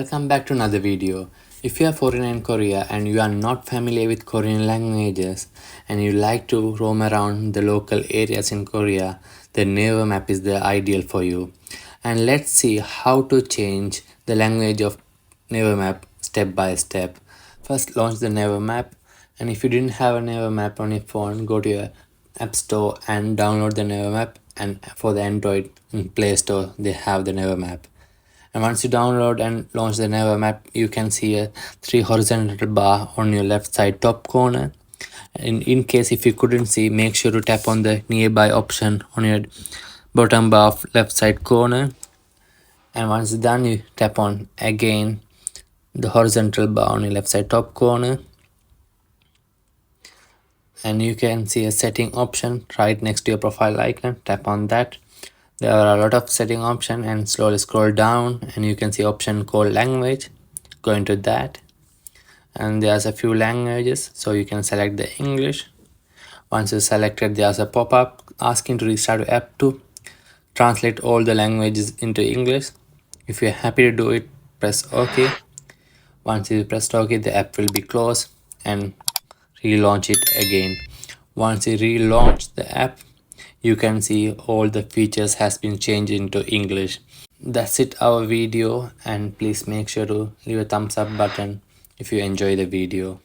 Welcome back to another video. If you are foreigner in Korea and you are not familiar with Korean languages and you like to roam around the local areas in Korea, the Naver map is the ideal for you. And let's see how to change the language of Naver map step by step. First, launch the Naver map, and if you didn't have a Naver map on your phone, go to your app store and download the Naver map. And for the Android in Play Store, they have the Naver map. And once you download and launch the Naver map, you can see a 3 horizontal bar on your left side top corner. And in case if you couldn't see, make sure to tap on the nearby option on your bottom bar of left side corner. And once done, you tap on again the horizontal bar on your left side top corner. And you can see a setting option right next to your profile icon. Tap on that. There are a lot of setting options, and slowly scroll down and you can see option called language. Go into that, and there's a few languages, so you can select the English. Once you selected, there's a pop-up asking to restart your app to translate all the languages into English. If you're happy to do it, press OK. Once you press OK, the app will be closed and relaunch it again. Once you relaunch the app, you can see all the features has been changed into English. That's it, our video, and please make sure to leave a thumbs up button if you enjoy the video.